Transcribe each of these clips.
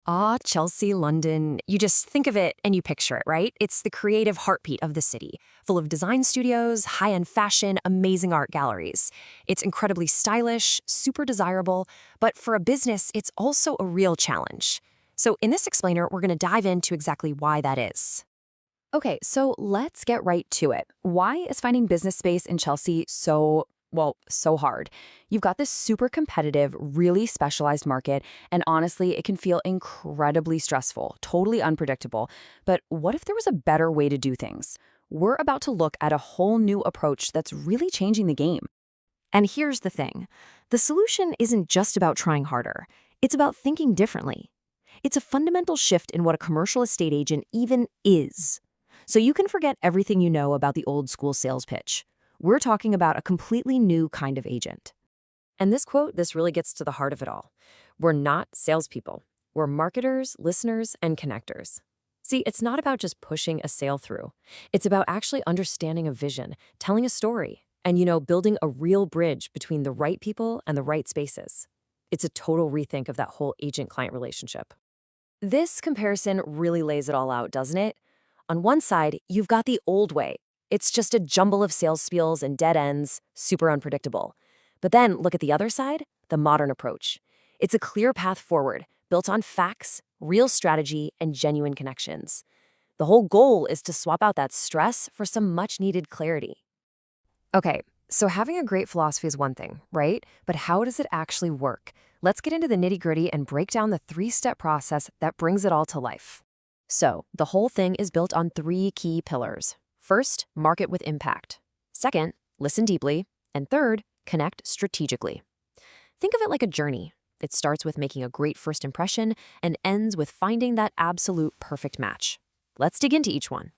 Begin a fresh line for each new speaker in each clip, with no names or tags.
Ah, Chelsea, London. You just think of it and you picture it, right? It's the creative heartbeat of the city, full of design studios, high-end fashion, amazing art galleries. It's incredibly stylish, super desirable, but for a business, it's also a real challenge. So in this explainer, we're going to dive into exactly why that is. Okay, so let's get right to it. Why is finding business space in Chelsea so hard? You've got this super competitive, really specialized market, and honestly, it can feel incredibly stressful, totally unpredictable. But what if there was a better way to do things? We're about to look at a whole new approach that's really changing the game. And here's the thing. The solution isn't just about trying harder. It's about thinking differently. It's a fundamental shift in what a commercial estate agent even is. So you can forget everything you know about the old school sales pitch. We're talking about a completely new kind of agent. And this really gets to the heart of it all. We're not salespeople. We're marketers, listeners, and connectors. See, it's not about just pushing a sale through. It's about actually understanding a vision, telling a story, and, building a real bridge between the right people and the right spaces. It's a total rethink of that whole agent-client relationship. This comparison really lays it all out, doesn't it? On one side, you've got the old way. It's just a jumble of sales spiels and dead ends, super unpredictable. But then look at the other side, the modern approach. It's a clear path forward, built on facts, real strategy, and genuine connections. The whole goal is to swap out that stress for some much-needed clarity. Okay, so having a great philosophy is one thing, right? But how does it actually work? Let's get into the nitty-gritty and break down the three-step process that brings it all to life. So, the whole thing is built on three key pillars. First, market with impact. Second, listen deeply. And third, connect strategically. Think of it like a journey. It starts with making a great first impression and ends with finding that absolute perfect match. Let's dig into each one.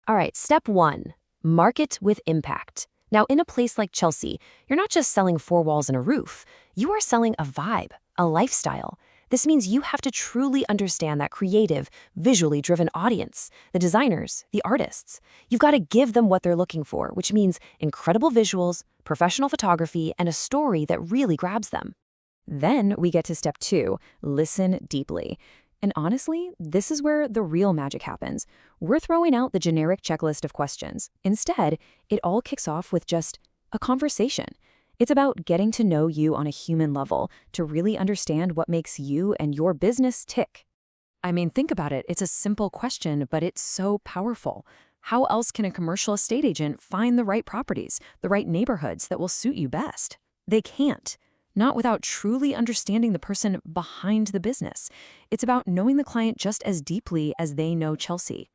All right, step one, market with impact. Now, in a place like Chelsea, you're not just selling four walls and a roof. You are selling a vibe, a lifestyle. This means you have to truly understand that creative, visually driven audience, the designers, the artists. You've got to give them what they're looking for, which means incredible visuals, professional photography, and a story that really grabs them. Then we get to step two, listen deeply. And honestly, this is where the real magic happens. We're throwing out the generic checklist of questions. Instead, it all kicks off with just a conversation. It's about getting to know you on a human level to really understand what makes you and your business tick. I mean, think about it. It's a simple question, but it's so powerful. How else can a commercial estate agent find the right properties, the right neighborhoods that will suit you best? They can't. Not without truly understanding the person behind the business. It's about knowing the client just as deeply as they know Chelsea.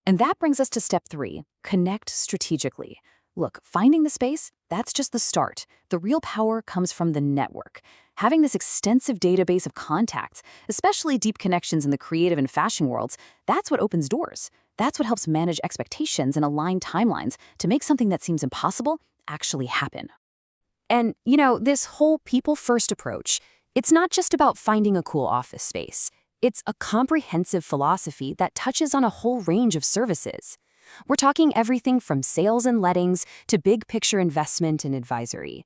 And that brings us to step three, connect strategically. Look, finding the space, that's just the start. The real power comes from the network. Having this extensive database of contacts, especially deep connections in the creative and fashion worlds, that's what opens doors. That's what helps manage expectations and align timelines to make something that seems impossible actually happen. And, this whole people-first approach, it's not just about finding a cool office space. It's a comprehensive philosophy that touches on a whole range of services. We're talking everything from sales and lettings to big-picture investment and advisory.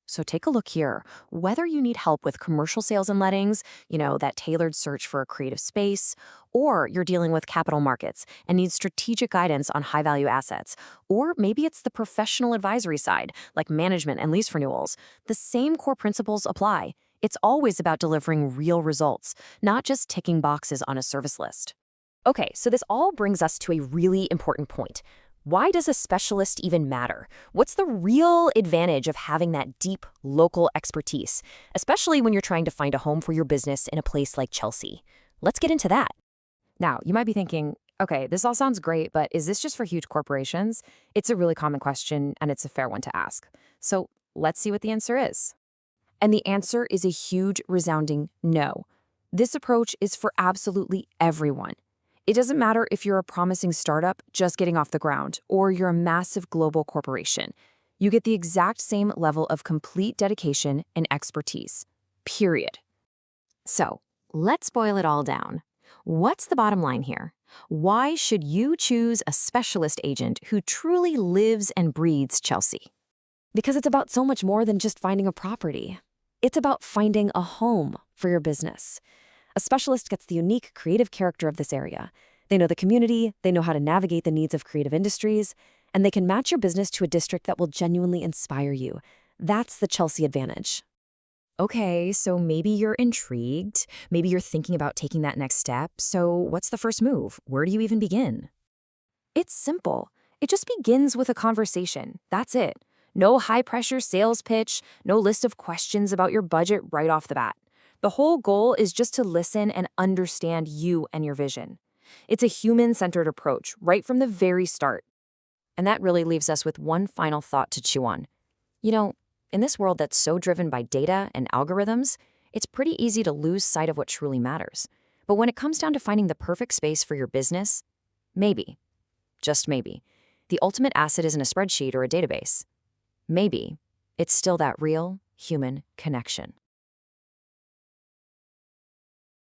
So take a look here. Whether you need help with commercial sales and lettings, that tailored search for a creative space, or you're dealing with capital markets and need strategic guidance on high-value assets, or maybe it's the professional advisory side, like management and lease renewals, the same core principles apply. It's always about delivering real results, not just ticking boxes on a service list. Okay, so this all brings us to a really important point. Why does a specialist even matter? What's the real advantage of having that deep local expertise, especially when you're trying to find a home for your business in a place like Chelsea? Let's get into that. Now, you might be thinking, okay, this all sounds great, but is this just for huge corporations? It's a really common question, and it's a fair one to ask. So let's see what the answer is. And the answer is a huge, resounding no. This approach is for absolutely everyone. It doesn't matter if you're a promising startup just getting off the ground or you're a massive global corporation. You get the exact same level of complete dedication and expertise, period. So let's boil it all down. What's the bottom line here? Why should you choose a specialist agent who truly lives and breathes Chelsea? Because it's about so much more than just finding a property. It's about finding a home for your business. A specialist gets the unique creative character of this area. They know the community, they know how to navigate the needs of creative industries, and they can match your business to a district that will genuinely inspire you. That's the Chelsea advantage.
Okay, so maybe you're intrigued. Maybe you're thinking about taking that next step. So what's the first move? Where do you even begin?
It's simple. It just begins with a conversation. That's it. No high-pressure sales pitch, no list of questions about your budget right off the bat. The whole goal is just to listen and understand you and your vision. It's a human-centered approach right from the very start. And that really leaves us with one final thought to chew on. You know, in this world that's so driven by data and algorithms, it's pretty easy to lose sight of what truly matters. But when it comes down to finding the perfect space for your business, maybe, just maybe, the ultimate asset isn't a spreadsheet or a database. Maybe it's still that real human connection.